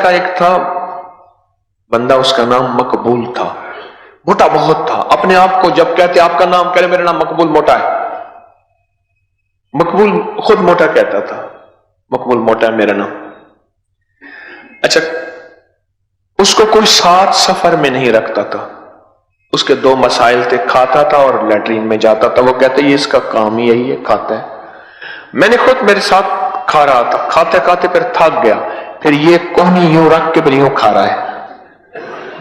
کا ایک تھا بندہ، اس کا نام مقبول تھا، موٹا بہت تھا. اپنے آپ کو جب کہتے آپ کا نام، کہہ رہے میرا نام مقبول موٹا ہے. مقبول خود موٹا کہتا تھا، مقبول موٹا ہے میرا نام. اچھا، اس کو کوئی ساتھ سفر میں نہیں رکھتا تھا. اس کے دو مسائل تھے، کھاتا تھا اور لیٹرین میں جاتا تھا. وہ کہتے یہ اس کا کام ہی یہی ہے، کھاتا ہے. میں نے خود میرے ساتھ کھا رہا تھا، کھاتے کھاتے پھر تھک گیا. پھر یہ کوہنی یوں رکھ کے پھر یوں کھا رہا ہے،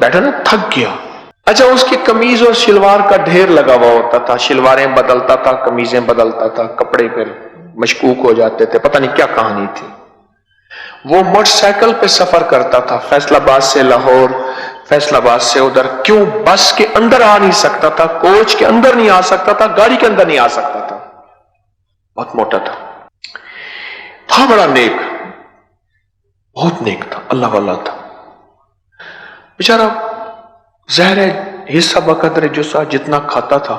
بیٹھا نا، تھک گیا. اچھا، اس کی قمیض اور شلوار کا ڈھیر لگا ہوا ہوتا تھا، شلواریں بدلتا تھا، قمیضیں بدلتا تھا، کپڑے پھر مشکوک ہو جاتے تھے، پتہ نہیں کیا کہانی تھی. وہ موٹر سائیکل پہ سفر کرتا تھا، فیصل آباد سے لاہور، فیصل آباد سے ادھر. کیوں؟ بس کے اندر آ نہیں سکتا تھا، کوچ کے اندر نہیں آ سکتا تھا، گاڑی کے اندر نہیں آ سکتا تھا. بہت موٹا تھا بڑا نیک، بہت نیک تھا، اللہ والا تھا. بیچارہ زہر حصہ بقدر جسا، جتنا کھاتا تھا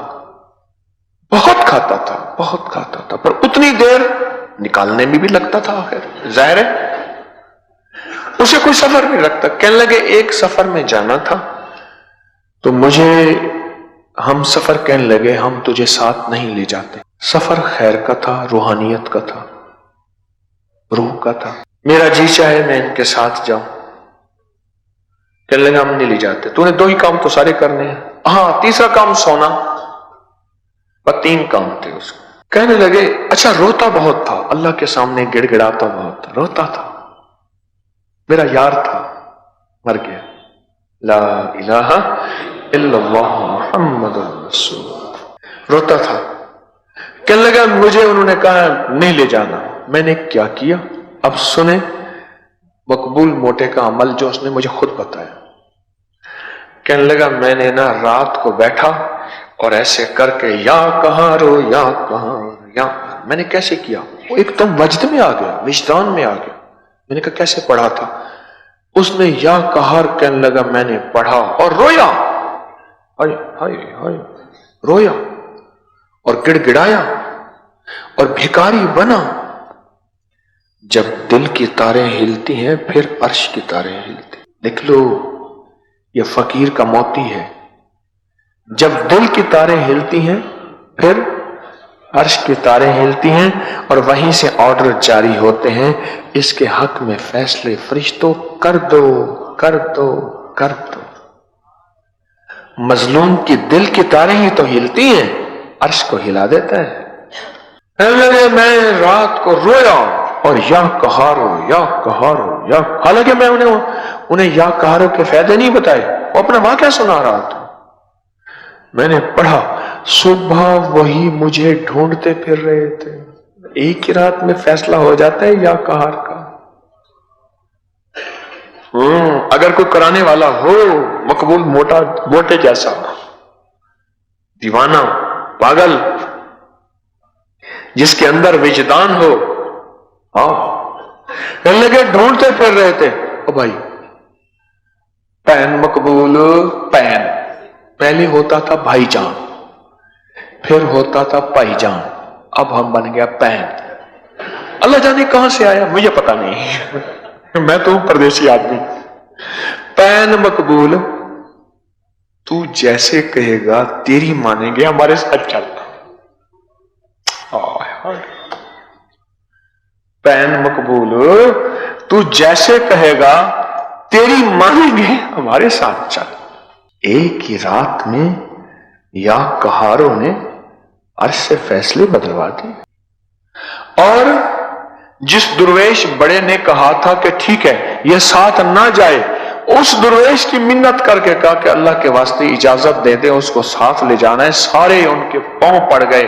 بہت کھاتا تھا، بہت کھاتا تھا، پر اتنی دیر نکالنے میں بھی لگتا تھا. آخر ظاہر ہے اسے کوئی سفر نہیں رکھتا. کہنے لگے ایک سفر میں جانا تھا تو مجھے ہم سفر کہنے لگے ہم تجھے ساتھ نہیں لے جاتے. سفر خیر کا تھا، روحانیت کا تھا، روح کا تھا. میرا جی چاہے میں ان کے ساتھ جاؤں. کہنے لگا ہم نہیں لے جاتے. تو نے دو ہی کام تو سارے کرنے ہیں. ہاں، تیسرا کام سونا. پر 3 کام تھے اس کو. کہنے لگے اچھا، روتا بہت تھا، اللہ کے سامنے گڑ گڑاتا بہت تھا، روتا تھا. میرا یار تھا، مر گیا. لا الہ الا اللہ محمد رسول. روتا تھا. کہنے لگا مجھے انہوں نے کہا نہیں لے جانا. میں نے کیا کیا؟ اب سنیں مقبول موٹے کا عمل جو اس نے مجھے خود بتایا. کہنے لگا میں نے نا رات کو بیٹھا اور ایسے کر کے یا کہاں رو یا کہاں یا. میں نے کیسے کیا؟ وہ ایک دم وجد میں آ گیا، وجدان میں آ گیا. میں نے کہا کیسے پڑھا تھا؟ اس نے یا کہار کہنے لگا میں نے پڑھا اور رویا، ہائے ہائے ہائے، رویا اور گڑ گڑایا اور بھکاری بنا. جب دل کی تاریں ہلتی ہیں پھر عرش کی تاریں ہلتی. لکھ لو، یہ فقیر کا موتی ہے. جب دل کی تاریں ہلتی ہیں پھر عرش کی تاریں ہلتی ہیں اور وہیں سے آرڈر جاری ہوتے ہیں اس کے حق میں فیصلے فرشتوں کر دو کر دو کر دو. مظلوم کی دل کی تاریں ہی تو ہلتی ہیں، عرش کو ہلا دیتا ہے. میں رات کو رویا اور یا کہارو یا کہارو یا. حالانکہ میں انہیں یا کہارو کے فائدے نہیں بتائے، وہ اپنا واقعہ سنا رہا تھا. میں نے پڑھا صبح وہی مجھے ڈھونڈتے پھر رہے تھے. ایک ہی رات میں فیصلہ ہو جاتا ہے یا کہار کا. اگر کوئی کرانے والا ہو مقبول موٹے جیسا، دیوانہ پاگل، جس کے اندر وجدان ہو. کہنے لگے ڈھونڈتے پھر رہے تھے. او بھائی، پین مقبول، پین پہلے ہوتا تھا بھائی جان، پھر ہوتا تھا پائی جان، اب ہم بن گیا پین. اللہ جانے کہاں سے آیا، مجھے پتا نہیں، میں تو پردیسی آدمی. پین مقبول، تو جیسے کہے گا تیری مانیں گے، ہمارے ساتھ چلنا. پین مقبول، تو جیسے کہے گا تیری مانیں گے، ہمارے ساتھ چل. ایک ہی رات میں یا کہاروں نے عرش سے فیصلے بدلوا دیے. اور جس درویش بڑے نے کہا تھا کہ ٹھیک ہے یہ ساتھ نہ جائے، اس درویش کی منت کر کے کہا کہ اللہ کے واسطے اجازت دے دیں، اس کو ساتھ لے جانا ہے. سارے ان کے پاؤں پڑ گئے،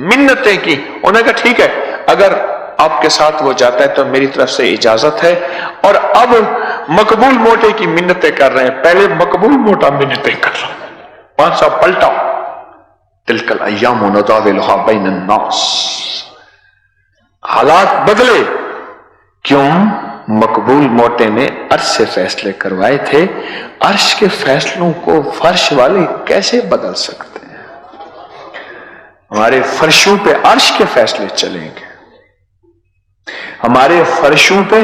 منتیں کی. انہوں نے کہا ٹھیک ہے اگر آپ کے ساتھ وہ جاتا ہے تو میری طرف سے اجازت ہے. اور اب مقبول موٹے کی منتیں کر رہے ہیں. پہلے مقبول موٹا منتیں کر رہا ہے. 500 پلٹا. تلک الایام نداولها بین الناس. حالات بدلے. کیوں؟ مقبول موٹے نے عرش سے فیصلے کروائے تھے. عرش کے فیصلوں کو فرش والے کیسے بدل سکتے ہیں؟ ہمارے فرشوں پہ عرش کے فیصلے چلیں گے، ہمارے فرشوں پہ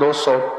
200,